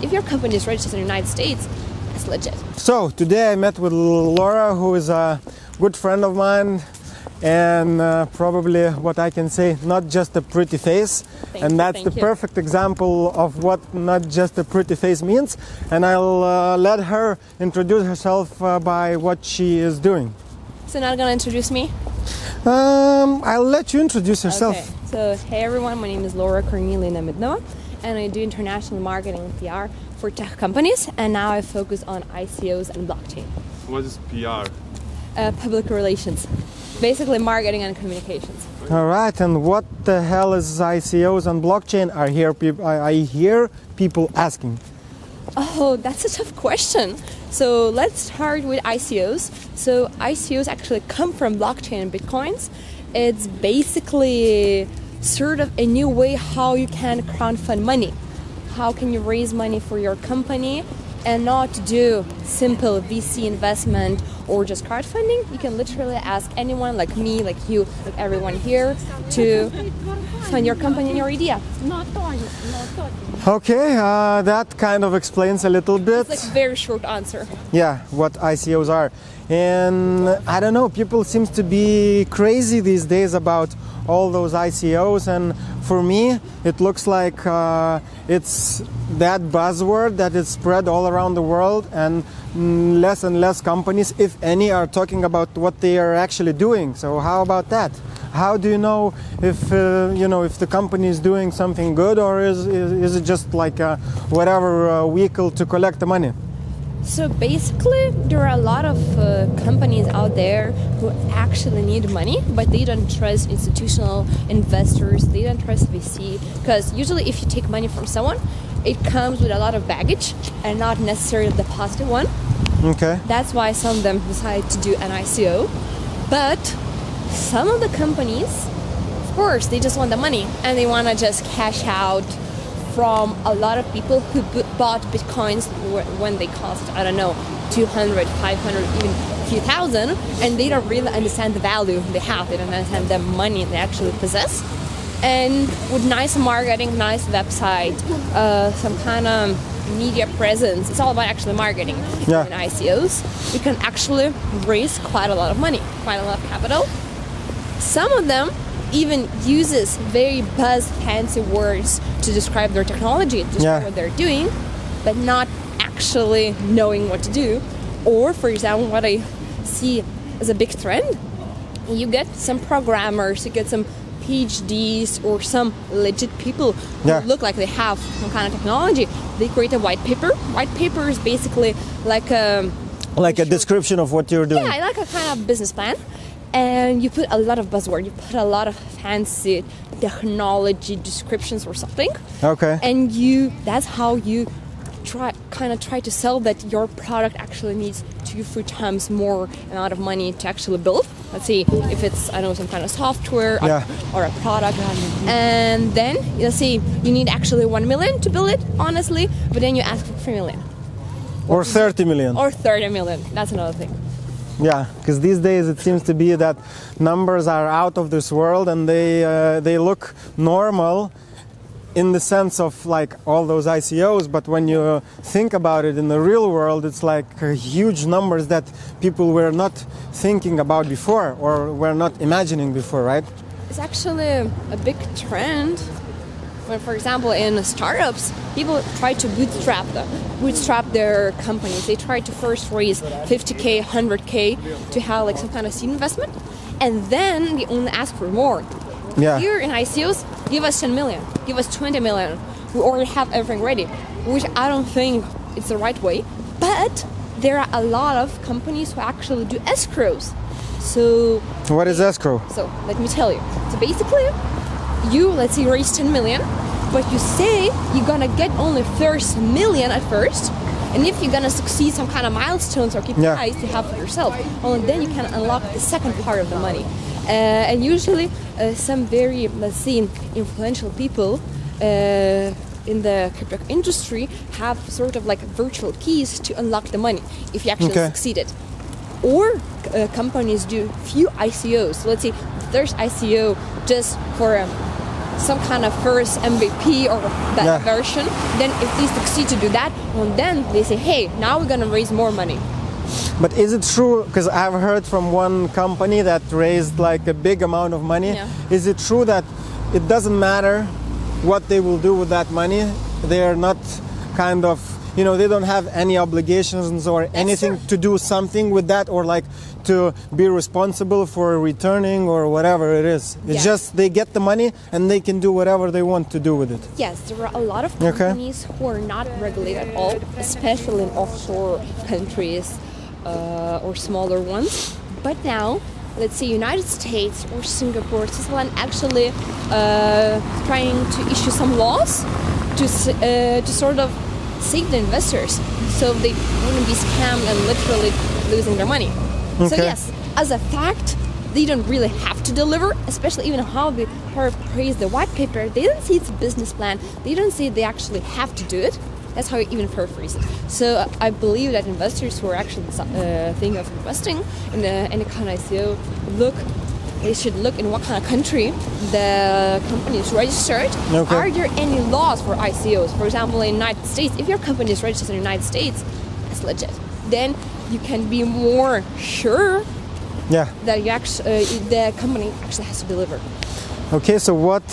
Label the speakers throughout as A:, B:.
A: If your company is registered in the United States, it's legit.
B: So today I met with Laura, who is a good friend of mine, and probably what I can say, not just a pretty face. And that's the perfect example of what not just a pretty face means. And I'll let her introduce herself by what she is doing.
A: So now gonna introduce me?
B: I'll let you introduce yourself.
A: Okay. So hey everyone, my name is Laura Cornelia Namidnova, and I do international marketing and PR for tech companies, and now I focus on ICOs and blockchain.
C: What is PR?
A: Public relations. Basically marketing and communications.
B: All right, and what the hell is ICOs and blockchain? I hear people asking.
A: Oh, that's a tough question. So let's start with ICOs. So ICOs actually come from blockchain and bitcoins. It's basically sort of a new way how you can crowdfund money. How can you raise money for your company and not do simple VC investment or just crowdfunding? You can literally ask anyone like me, like you, like everyone here to fund your company and your idea.
B: Okay, that kind of explains a little bit.
A: It's like a very short answer.
B: Yeah, what ICOs are. And I don't know, people seem to be crazy these days about all those ICOs, and for me it looks like it's that buzzword that is spread all around the world, and less companies, if any, are talking about what they are actually doing. So how about that? How do you know if if the company is doing something good, or is it just like whatever vehicle to collect the money?
A: So basically, there are a lot of companies out there who actually need money, but they don't trust institutional investors, they don't trust VC, because usually if you take money from someone, it comes with a lot of baggage and not necessarily the positive one.
B: Okay.
A: That's why some of them decide to do an ICO. But some of the companies, of course, they just want the money and they want to just cash out from a lot of people who bought bitcoins when they cost, I don't know, 200, 500, even a few thousand, and they don't really understand the value they have. They don't understand the money they actually possess. And with nice marketing, nice website, some kind of media presence, it's all about actually marketing.
B: Yeah.
A: In ICOs, you can actually raise quite a lot of money, quite a lot of capital. Some of them even uses very buzz fancy words to describe their technology, to describe what they're doing, but not actually knowing what to do. Or, for example, what I see as a big trend, you get some programmers, you get some PhDs or some legit people who look like they have some kind of technology. They create a white paper. White paper is basically like a
B: description of what you're doing.
A: Yeah, like a kind of business plan. And you put a lot of buzzword, you put a lot of fancy technology descriptions or something.
B: Okay.
A: And that's how you try to sell that your product actually needs 2-3 times more amount of money to actually build. Let's see if it's, I don't know, some kind of software or a product. And then let's see, you need actually 1 million to build it, honestly, but then you ask for 3 million.
B: Or 30 million.
A: Or 30 million. That's another thing.
B: Yeah, because these days it seems to be that numbers are out of this world, and they look normal in the sense of like all those ICOs, but when you think about it in the real world, it's like huge numbers that people were not thinking about before or were not imagining before, right?
A: It's actually a big trend. When, for example, in startups, people try to bootstrap their companies. They try to first raise 50K, 100K to have like some kind of seed investment, and then they only ask for more.
B: Yeah.
A: Here in ICOs, give us 10 million, give us 20 million. We already have everything ready, which I don't think it's the right way. But there are a lot of companies who actually do escrows. So
B: what is escrow?
A: So let me tell you. So basically, let's say, raise 10 million, but you say you're gonna get only first million at first, and if you're gonna succeed some kind of milestones or KPIs you have for yourself, only then you can unlock the second part of the money. And usually some very, let's say, influential people in the crypto industry have sort of like virtual keys to unlock the money if you actually succeeded. Or companies do few ICOs. So let's say there's ICO just for some kind of first MVP or that version. Then if they succeed to do that, well, then they say, hey, now we're gonna raise more money.
B: But is it true, because I've heard from one company that raised like a big amount of money, is it true that it doesn't matter what they will do with that money? They are not kind of, you know, they don't have any obligations or anything to do something with that, or like to be responsible for returning or whatever it is. It's just they get the money and they can do whatever they want to do with it.
A: Yes, there are a lot of companies who are not regulated at all, especially in offshore countries or smaller ones. But now, let's say United States or Singapore, Switzerland actually trying to issue some laws to sort of save the investors, so they wouldn't be scammed and literally losing their money. So yes, as a fact, they don't really have to deliver, especially even how they paraphrase the white paper. They don't say it's a business plan. They don't say they actually have to do it. That's how you even paraphrase it. So I believe that investors who are actually thinking of investing in any kind of ICO, they should look in what kind of country the company is registered. Are there any laws for ICOs? For example, in the United States, if your company is registered in the United States, it's legit. Then you can be more sure that you actually, the company actually has to deliver.
B: Okay, so what,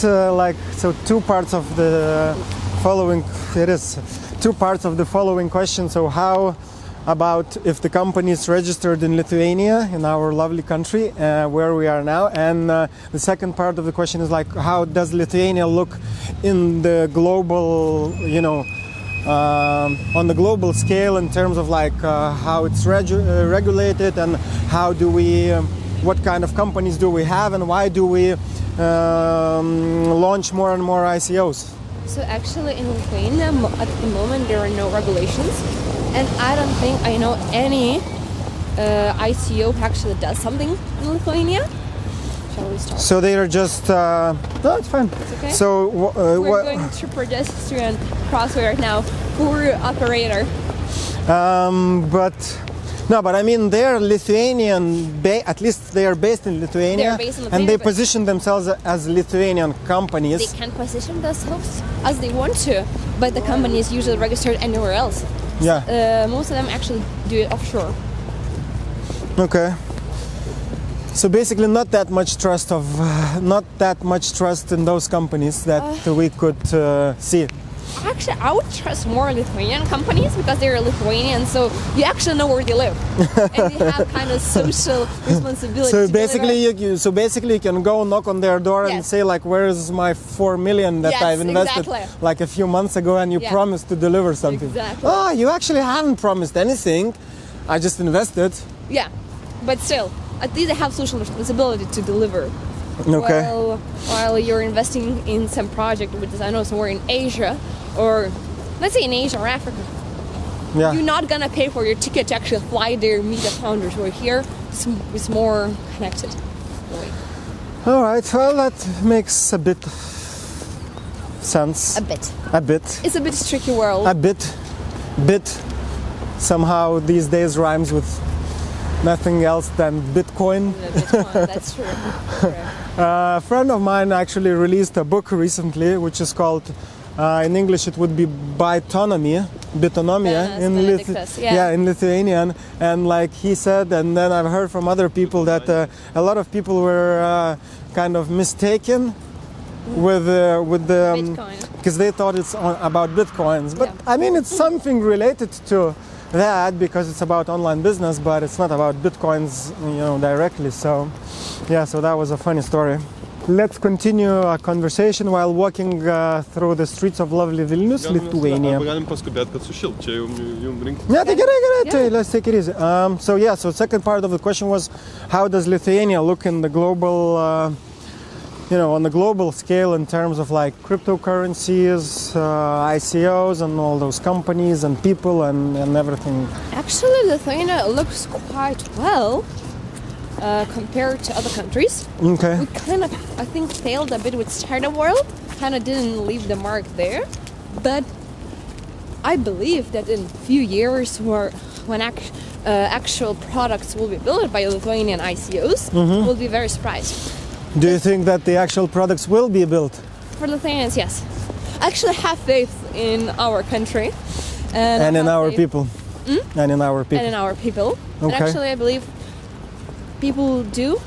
B: two parts of the following, two parts of the following question. So how about if the company is registered in Lithuania, in our lovely country, where we are now? And the second part of the question is like, how does Lithuania look in the global, on the global scale in terms of like how it's regulated, and how do we, what kind of companies do we have, and why do we launch more and more ICOs?
A: So actually in Lithuania at the moment there are no regulations, and I don't think I know any ICO who actually does something in Lithuania. Shall we start?
B: So they are just no, it's fine.
A: It's okay.
B: So
A: we're going through pedestrian crossway right now. Poor operator.
B: But I mean, they're Lithuanian, at least they are based in Lithuania, and they position themselves as Lithuanian companies.
A: They can position themselves as they want to, but the company is usually registered anywhere else.
B: Yeah.
A: Most of them actually do it offshore.
B: Okay. So basically, not that much trust in those companies that we could see.
A: Actually, I would trust more Lithuanian companies because they're Lithuanian, so you actually know where they live, and they have kind of social responsibility.
B: So basically, you can go knock on their door and say like, "Where is my 4 million that I've invested like a few months ago, and you promised to deliver something?"
A: Exactly.
B: Oh, you actually haven't promised anything. I just invested.
A: Yeah, but still, at least they have social responsibility to deliver.
B: Okay.
A: While you're investing in some project, which is, I know, somewhere in Asia, or let's say in Asia or Africa, you're not gonna pay for your ticket to actually fly there, meet the founders. Where here, it's more connected.
B: All right. Well, that makes a bit sense.
A: A bit.
B: A bit.
A: It's a bit tricky world.
B: A bit. Somehow these days rhymes with nothing else than Bitcoin.
A: Bitcoin, that's true.
B: A friend of mine actually released a book recently, which is called, in English it would be Bitonomia in Lithuanian. And like he said, and then I've heard from other people that a lot of people were kind of mistaken with the
A: Bitcoin,
B: because they thought it's about Bitcoins. But I mean, it's something related to that because it's about online business, but it's not about Bitcoins, directly. So so that was a funny story. Let's continue our conversation while walking through the streets of lovely Vilnius, Lithuania. Let's take it easy. So second part of the question was, how does Lithuania look in the global on the global scale in terms of like cryptocurrencies, ICOs, and all those companies and people and everything?
A: Actually, Lithuania looks quite well compared to other countries.
B: Okay.
A: We kind of, I think, failed a bit with startup world. Kind of didn't leave the mark there. But I believe that in a few years, when actual products will be built by Lithuanian ICOs, we'll be very surprised.
B: Do you think that the actual products will be built?
A: for the thing is, yes, I actually have faith in our country
B: and in our people. And in our people.
A: And in our people.
B: Okay.
A: And actually, I believe people do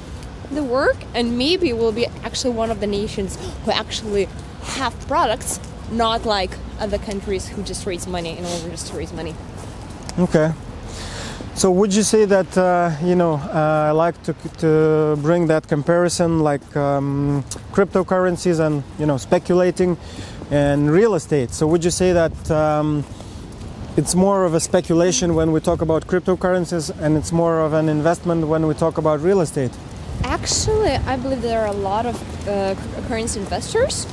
A: the work, and maybe we'll be actually one of the nations who actually have products, not like other countries who just raise money in order just to raise money.
B: Okay. So would you say that, I like to bring that comparison, like cryptocurrencies and, speculating and real estate. So would you say that it's more of a speculation when we talk about cryptocurrencies and it's more of an investment when we talk about real estate?
A: Actually, I believe there are a lot of currency investors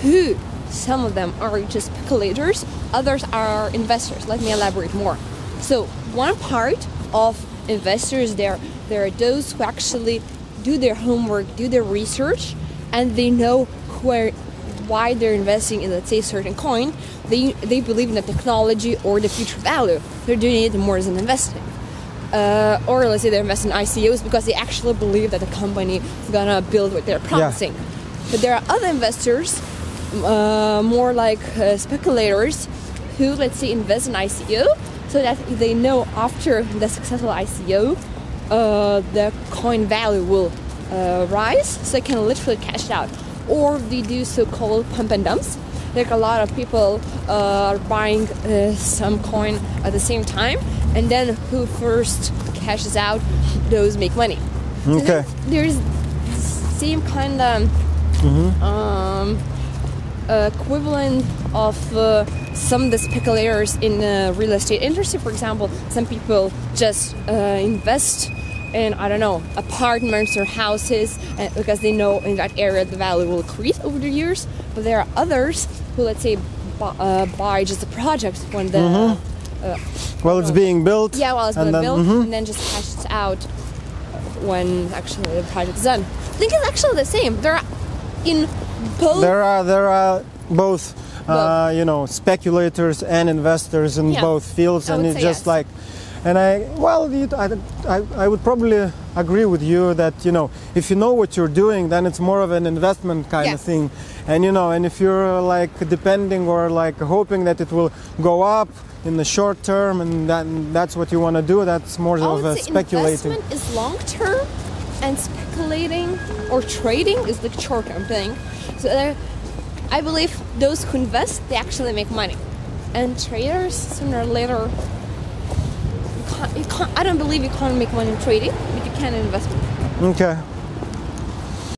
A: who, some of them are just speculators, others are investors. Let me elaborate more. So one part of investors, there are those who actually do their homework, do their research, and they know why they're investing in, let's say, a certain coin. They believe in the technology or the future value. They're doing it more as an investment. Or let's say they invest in ICOs because they actually believe that the company is gonna build what they're promising. Yeah. But there are other investors, more like speculators, who, let's say, invest in ICO so that they know after the successful ICO, the coin value will rise, so they can literally cash it out. Or they do so-called pump and dumps. Like a lot of people are buying some coin at the same time, and then who first cashes out, those make money.
B: Okay.
A: So there's same kind of equivalent of some of the speculators in the real estate industry. For example, some people just invest in, I don't know, apartments or houses because they know in that area the value will increase over the years. But there are others who, let's say, buy just a project when the
B: it's being built.
A: Yeah, while it's being built, and then just cash it out when actually the project is done. I think it's actually the same. There are in both.
B: There are both. Speculators and investors in both fields, and it's just like. And I would probably agree with you that, if you know what you're doing, then it's more of an investment kind of thing. And, and if you're like depending or like hoping that it will go up in the short term and that's what you want to do, that's more of a speculating.
A: Investment is long term and speculating or trading is the short term thing. So I believe those who invest, they actually make money. And traders, sooner or later, I don't believe you can't make money in trading, but you can in investment.
B: Okay.